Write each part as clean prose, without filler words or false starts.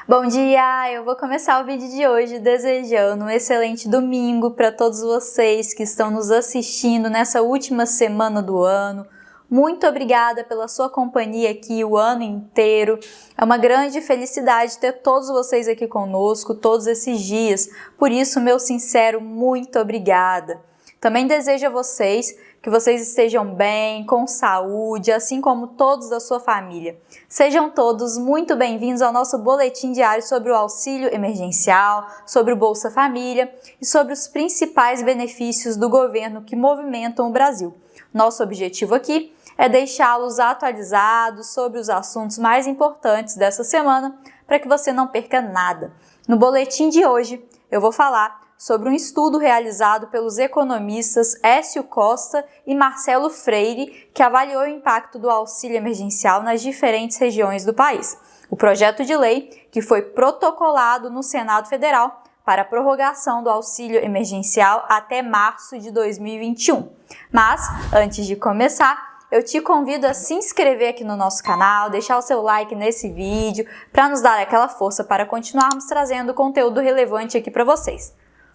Bom dia! Eu vou começar o vídeo de hoje desejando um excelente domingo para todos vocês que estão nos assistindo nessa última semana do ano. Muito obrigada pela sua companhia aqui o ano inteiro. É uma grande felicidade ter todos vocês aqui conosco todos esses dias. Por isso, meu sincero muito obrigada. Também desejo a vocês que vocês estejam bem, com saúde, assim como todos da sua família. Sejam todos muito bem-vindos ao nosso boletim diário sobre o auxílio emergencial, sobre o Bolsa Família e sobre os principais benefícios do governo que movimentam o Brasil. Nosso objetivo aqui é deixá-los atualizados sobre os assuntos mais importantes dessa semana para que você não perca nada. No boletim de hoje, eu vou falar sobre um estudo realizado pelos economistas Écio Costa e Marcelo Freire, que avaliou o impacto do auxílio emergencial nas diferentes regiões do país. O projeto de lei, que foi protocolado no Senado Federal para a prorrogação do auxílio emergencial até março de 2021. Mas, antes de começar, eu te convido a se inscrever aqui no nosso canal, deixar o seu like nesse vídeo, para nos dar aquela força para continuarmos trazendo conteúdo relevante aqui para vocês.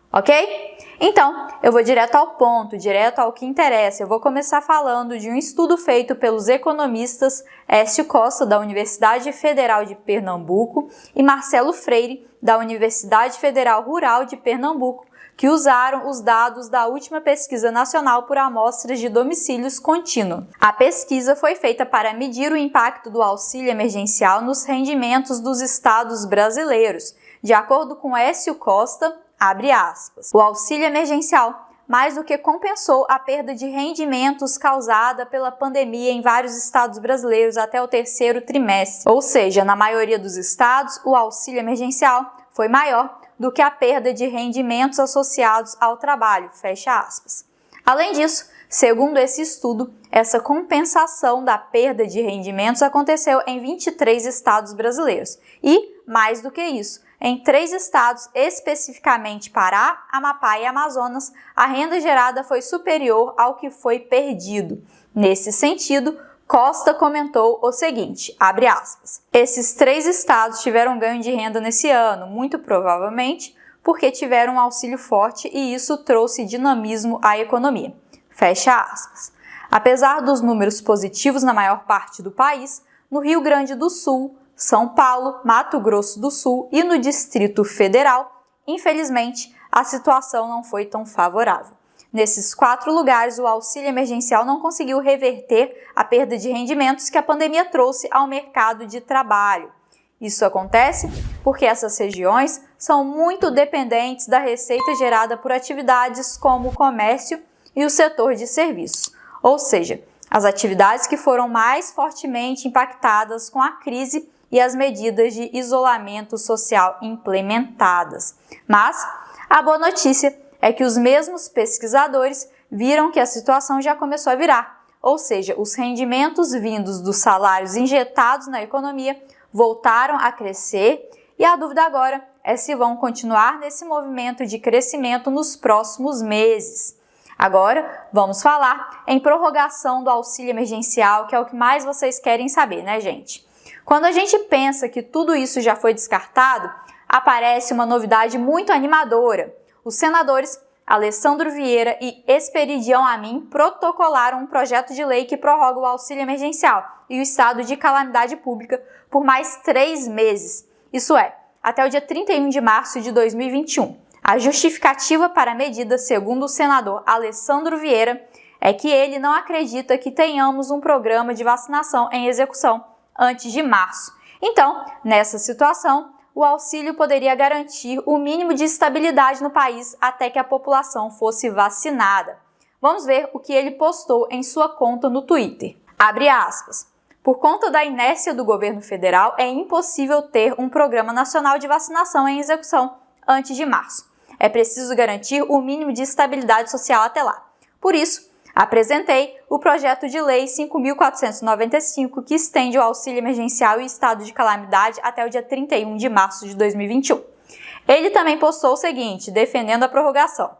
Ok? Então, eu vou direto ao ponto, direto ao que interessa. Eu vou começar falando de um estudo feito pelos economistas Écio Costa, da Universidade Federal de Pernambuco, e Marcelo Freire, da Universidade Federal Rural de Pernambuco, que usaram os dados da última pesquisa nacional por amostras de domicílios contínuo. A pesquisa foi feita para medir o impacto do auxílio emergencial nos rendimentos dos estados brasileiros. De acordo com Écio Costa, abre aspas, o auxílio emergencial mais do que compensou a perda de rendimentos causada pela pandemia em vários estados brasileiros até o terceiro trimestre. Ou seja, na maioria dos estados, o auxílio emergencial foi maior do que a perda de rendimentos associados ao trabalho, fecha aspas. Além disso, segundo esse estudo, essa compensação da perda de rendimentos aconteceu em 23 estados brasileiros e, mais do que isso, em 3 estados, especificamente Pará, Amapá e Amazonas, a renda gerada foi superior ao que foi perdido. Nesse sentido, Costa comentou o seguinte, abre aspas, esses 3 estados tiveram ganho de renda nesse ano, muito provavelmente porque tiveram um auxílio forte e isso trouxe dinamismo à economia. Fecha aspas. Apesar dos números positivos na maior parte do país, no Rio Grande do Sul, São Paulo, Mato Grosso do Sul e no Distrito Federal, infelizmente, a situação não foi tão favorável. Nesses 4 lugares, o auxílio emergencial não conseguiu reverter a perda de rendimentos que a pandemia trouxe ao mercado de trabalho. Isso acontece porque essas regiões são muito dependentes da receita gerada por atividades como o comércio e o setor de serviços, ou seja, as atividades que foram mais fortemente impactadas com a crise e as medidas de isolamento social implementadas. Mas a boa notícia é que os mesmos pesquisadores viram que a situação já começou a virar, ou seja, os rendimentos vindos dos salários injetados na economia voltaram a crescer e a dúvida agora é se vão continuar nesse movimento de crescimento nos próximos meses. Agora, vamos falar em prorrogação do auxílio emergencial, que é o que mais vocês querem saber, né, gente? Quando a gente pensa que tudo isso já foi descartado, aparece uma novidade muito animadora. Os senadores Alessandro Vieira e Esperidião Amin protocolaram um projeto de lei que prorroga o auxílio emergencial e o estado de calamidade pública por mais 3 meses, isso é, até o dia 31 de março de 2021. A justificativa para a medida, segundo o senador Alessandro Vieira, é que ele não acredita que tenhamos um programa de vacinação em execução antes de março. Então, nessa situação, o auxílio poderia garantir o mínimo de estabilidade no país até que a população fosse vacinada. Vamos ver o que ele postou em sua conta no Twitter. Abre aspas. Por conta da inércia do governo federal, é impossível ter um programa nacional de vacinação em execução antes de março. É preciso garantir o mínimo de estabilidade social até lá. Por isso, apresentei o projeto de lei 5.495, que estende o auxílio emergencial e estado de calamidade até o dia 31 de março de 2021. Ele também postou o seguinte, defendendo a prorrogação.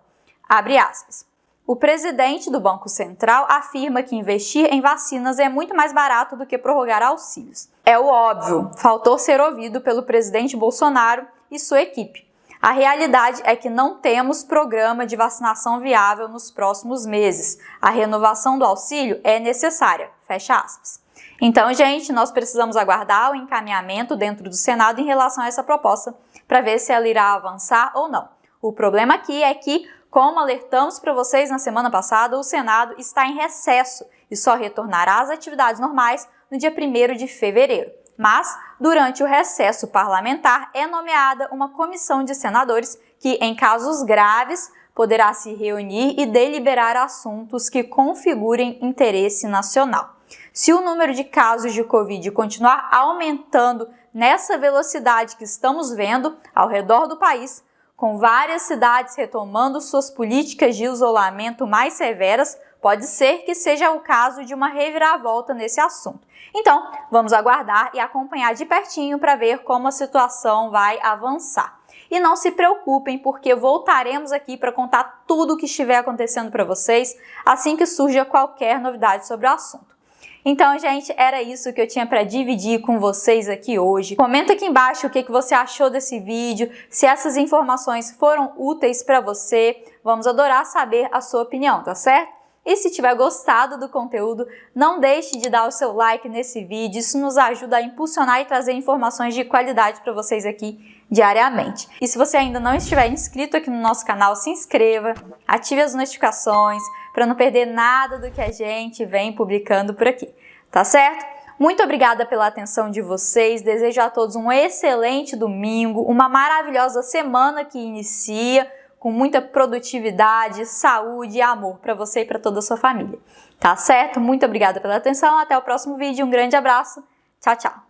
Abre aspas. O presidente do Banco Central afirma que investir em vacinas é muito mais barato do que prorrogar auxílios. É o óbvio, faltou ser ouvido pelo presidente Bolsonaro e sua equipe. A realidade é que não temos programa de vacinação viável nos próximos meses. A renovação do auxílio é necessária. Fecha aspas. Então, gente, nós precisamos aguardar o encaminhamento dentro do Senado em relação a essa proposta para ver se ela irá avançar ou não. O problema aqui é que, como alertamos para vocês na semana passada, o Senado está em recesso e só retornará às atividades normais no dia 1º de fevereiro. Mas, durante o recesso parlamentar, é nomeada uma comissão de senadores que, em casos graves, poderá se reunir e deliberar assuntos que configurem interesse nacional. Se o número de casos de Covid continuar aumentando nessa velocidade que estamos vendo ao redor do país, com várias cidades retomando suas políticas de isolamento mais severas, pode ser que seja o caso de uma reviravolta nesse assunto. Então, vamos aguardar e acompanhar de pertinho para ver como a situação vai avançar. E não se preocupem, porque voltaremos aqui para contar tudo o que estiver acontecendo para vocês assim que surja qualquer novidade sobre o assunto. Então, gente, era isso que eu tinha para dividir com vocês aqui hoje. Comenta aqui embaixo o que você achou desse vídeo, se essas informações foram úteis para você. Vamos adorar saber a sua opinião, tá certo? E se tiver gostado do conteúdo, não deixe de dar o seu like nesse vídeo, isso nos ajuda a impulsionar e trazer informações de qualidade para vocês aqui diariamente. E se você ainda não estiver inscrito aqui no nosso canal, se inscreva, ative as notificações para não perder nada do que a gente vem publicando por aqui, tá certo? Muito obrigada pela atenção de vocês, desejo a todos um excelente domingo, uma maravilhosa semana que inicia, com muita produtividade, saúde e amor para você e para toda a sua família. Tá certo? Muito obrigada pela atenção, até o próximo vídeo, um grande abraço, tchau, tchau!